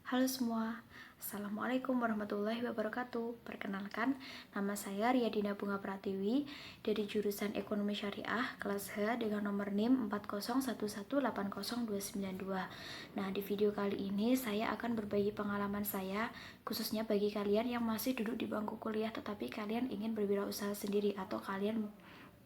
Halo semua, Assalamualaikum warahmatullahi wabarakatuh. Perkenalkan, nama saya Riyadina Bunga Pratiwi dari jurusan Ekonomi Syariah kelas H dengan nomor NIM 401180292. Nah, di video kali ini saya akan berbagi pengalaman saya, khususnya bagi kalian yang masih duduk di bangku kuliah tetapi kalian ingin berwirausaha sendiri atau kalian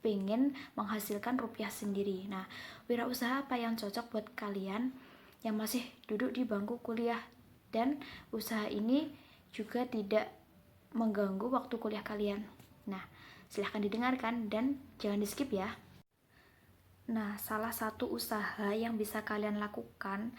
pengen menghasilkan rupiah sendiri. Nah, wirausaha apa yang cocok buat kalian yang masih duduk di bangku kuliah dan usaha ini juga tidak mengganggu waktu kuliah kalian. Nah, silahkan didengarkan dan jangan di skip ya. Nah, salah satu usaha yang bisa kalian lakukan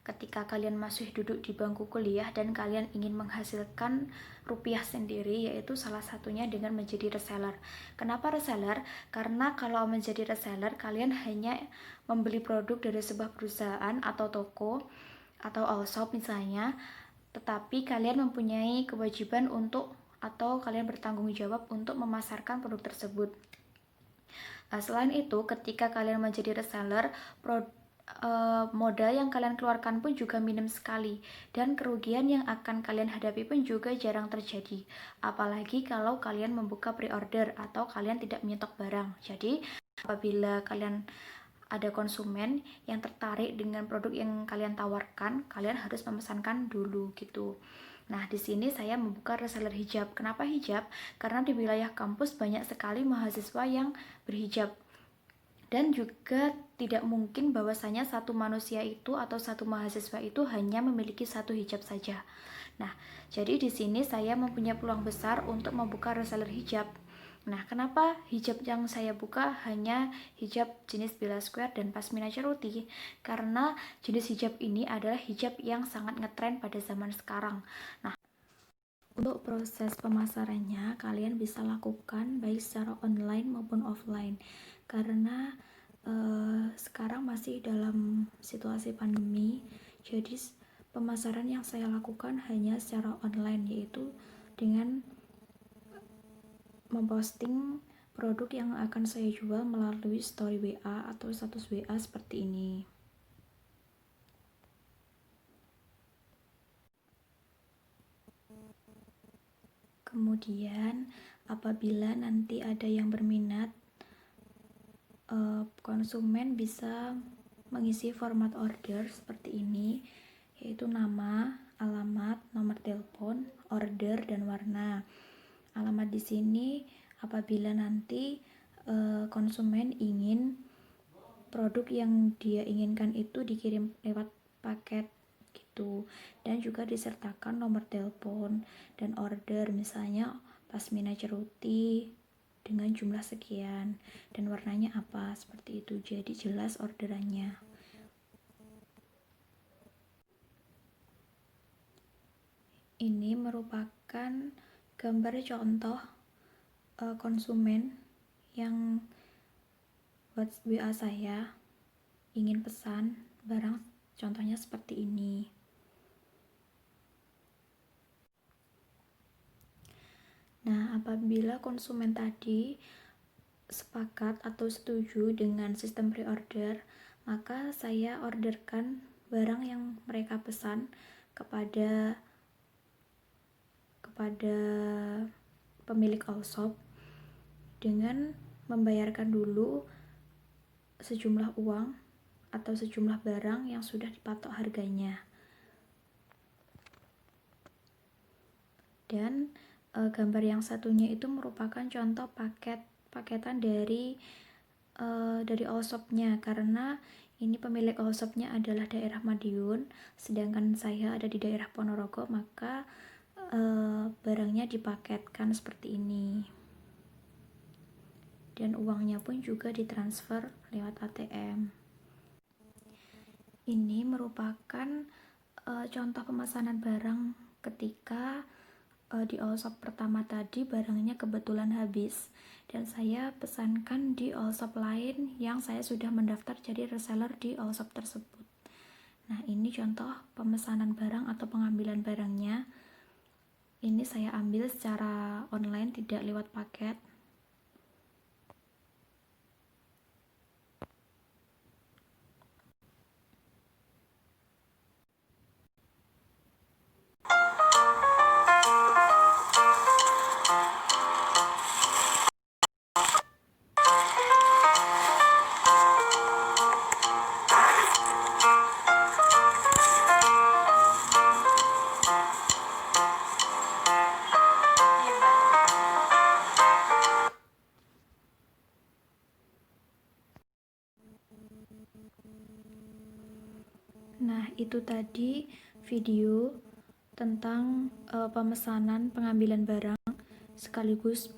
ketika kalian masih duduk di bangku kuliah dan kalian ingin menghasilkan rupiah sendiri, yaitu salah satunya dengan menjadi reseller. Kenapa reseller? Karena kalau menjadi reseller, kalian hanya membeli produk dari sebuah perusahaan atau toko atau all shop misalnya, tetapi kalian mempunyai kewajiban untuk atau kalian bertanggung jawab untuk memasarkan produk tersebut. Nah, selain itu, ketika kalian menjadi reseller, modal yang kalian keluarkan pun juga minim sekali dan kerugian yang akan kalian hadapi pun juga jarang terjadi, apalagi kalau kalian membuka pre-order atau kalian tidak menyetok barang. Jadi apabila kalian ada konsumen yang tertarik dengan produk yang kalian tawarkan, kalian harus memesankan dulu gitu. Nah, di sini saya membuka reseller hijab. Kenapa hijab? Karena di wilayah kampus banyak sekali mahasiswa yang berhijab. Dan juga tidak mungkin bahwasanya satu manusia itu atau satu mahasiswa itu hanya memiliki satu hijab saja. Nah, jadi di sini saya mempunyai peluang besar untuk membuka reseller hijab. Nah, kenapa hijab yang saya buka hanya hijab jenis Bella Square dan Pasmina Ceruti? Karena jenis hijab ini adalah hijab yang sangat ngetren pada zaman sekarang. Nah, untuk proses pemasarannya, kalian bisa lakukan baik secara online maupun offline. Karena sekarang masih dalam situasi pandemi, jadi pemasaran yang saya lakukan hanya secara online, yaitu dengan memposting produk yang akan saya jual melalui story WA atau status WA seperti ini. Kemudian apabila nanti ada yang berminat, konsumen bisa mengisi format order seperti ini, yaitu nama, alamat, nomor telepon, order, dan warna. Alamat di sini apabila nanti konsumen ingin produk yang dia inginkan itu dikirim lewat paket gitu, dan juga disertakan nomor telepon dan order, misalnya Pasmina Ceruti dengan jumlah sekian dan warnanya apa, seperti itu. Jadi jelas orderannya. Ini merupakan gambar contoh konsumen yang buat WA saya ingin pesan barang, contohnya seperti ini. Nah, apabila konsumen tadi sepakat atau setuju dengan sistem pre-order, maka saya orderkan barang yang mereka pesan kepada pemilik all shop dengan membayarkan dulu sejumlah uang atau sejumlah barang yang sudah dipatok harganya. Dan gambar yang satunya itu merupakan contoh paketan dari all shopnya, karena ini pemilik all shopnya adalah daerah Madiun, sedangkan saya ada di daerah Ponorogo, maka barangnya dipaketkan seperti ini, dan uangnya pun juga ditransfer lewat ATM. Ini merupakan contoh pemesanan barang ketika di all shop pertama tadi barangnya kebetulan habis dan saya pesankan di all shop lain yang saya sudah mendaftar jadi reseller di all shop tersebut. Nah, ini contoh pemesanan barang atau pengambilan barangnya. Ini saya ambil secara online, tidak lewat paket. Nah, itu tadi video tentang pemesanan pengambilan barang sekaligus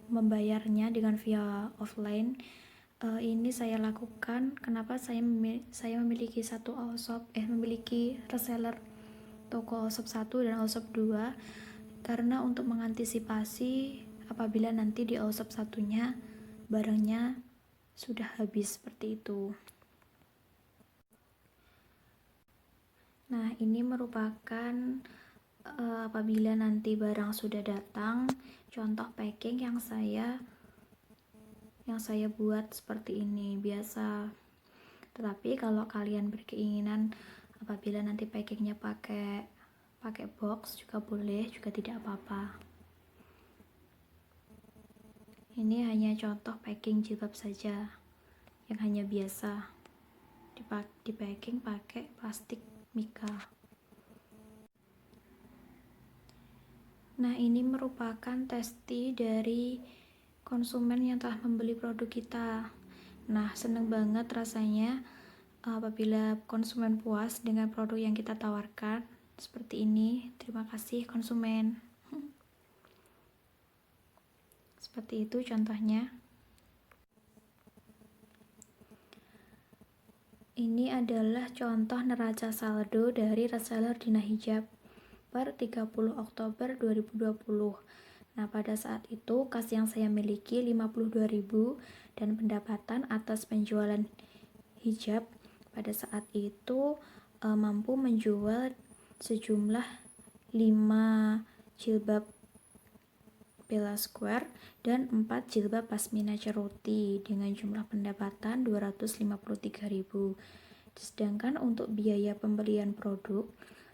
membayarnya dengan via offline. Ini saya lakukan kenapa saya memiliki memiliki reseller toko Allshop 1 dan Allshop 2, karena untuk mengantisipasi apabila nanti di Allshop 1-nya barangnya sudah habis seperti itu. Nah, ini merupakan apabila nanti barang sudah datang, contoh packing yang saya buat seperti ini biasa. Tetapi kalau kalian berkeinginan apabila nanti packingnya pakai box juga boleh, juga tidak apa-apa. Ini hanya contoh packing jilbab saja yang hanya biasa di packing pakai plastik mika. Nah, ini merupakan testi dari konsumen yang telah membeli produk kita. Nah, seneng banget rasanya apabila konsumen puas dengan produk yang kita tawarkan seperti ini. Terima kasih konsumen. Seperti itu contohnya. Ini adalah contoh neraca saldo dari reseller Dina Hijab per 30 Oktober 2020. Nah, pada saat itu kas yang saya miliki 52.000 dan pendapatan atas penjualan hijab pada saat itu mampu menjual sejumlah 5 jilbab Bella Square dan 4 jilbab pasmina ceroti dengan jumlah pendapatan 253.000. Sedangkan untuk biaya pembelian produk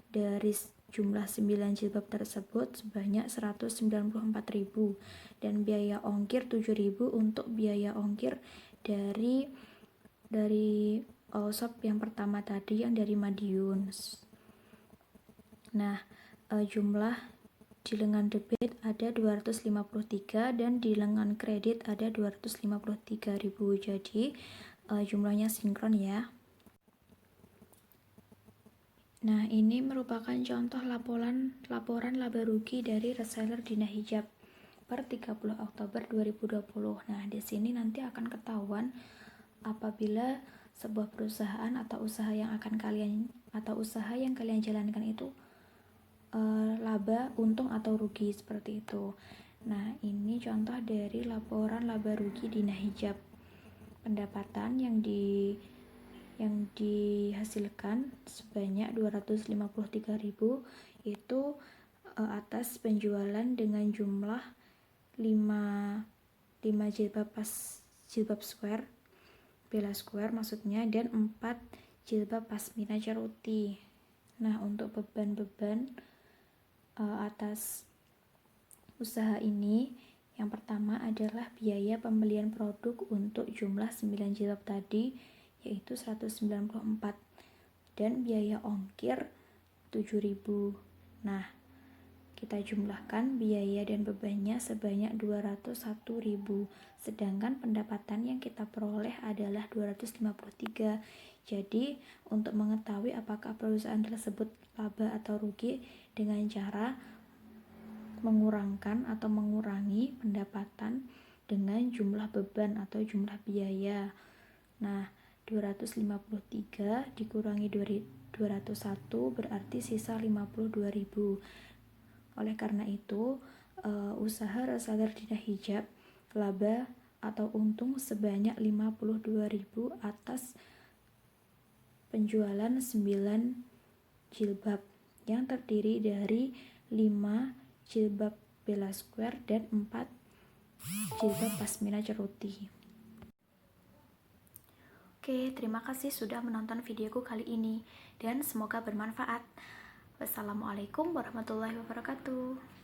dari jumlah 9 jilbab tersebut sebanyak 194.000 dan biaya ongkir 7.000 untuk biaya ongkir dari Allshop yang pertama tadi yang dari Madiun. Nah, jumlah di lengan debit ada 253 dan di lengan kredit ada 253.000. Jadi jumlahnya sinkron ya. Nah, ini merupakan contoh laporan laba rugi dari reseller Dina Hijab per 30 Oktober 2020. Nah, di sini nanti akan ketahuan apabila sebuah perusahaan atau usaha yang kalian jalankan itu laba, untung atau rugi seperti itu. Nah, ini contoh dari laporan laba rugi Dina Hijab. Pendapatan yang dihasilkan sebanyak 253.000 itu atas penjualan dengan jumlah 5 jilbab square Bella Square maksudnya, dan 4 jilbab pasmina ceroti. Nah, untuk beban atas usaha ini, yang pertama adalah biaya pembelian produk untuk jumlah 9 jilbab tadi yaitu 194 dan biaya ongkir 7.000. Nah, kita jumlahkan biaya dan bebannya sebanyak 201.000, sedangkan pendapatan yang kita peroleh adalah 253. Jadi, untuk mengetahui apakah perusahaan tersebut laba atau rugi dengan cara mengurangi pendapatan dengan jumlah beban atau jumlah biaya. Nah, 253 dikurangi 201 berarti sisa 52.000. Oleh karena itu, usaha reseller Dina Hijab laba atau untung sebanyak 52.000 atas penjualan 9 jilbab yang terdiri dari 5 jilbab Bella Square dan 4 jilbab pasmina ceroti. Oke, terima kasih sudah menonton videoku kali ini dan semoga bermanfaat. Wassalamualaikum warahmatullahi wabarakatuh.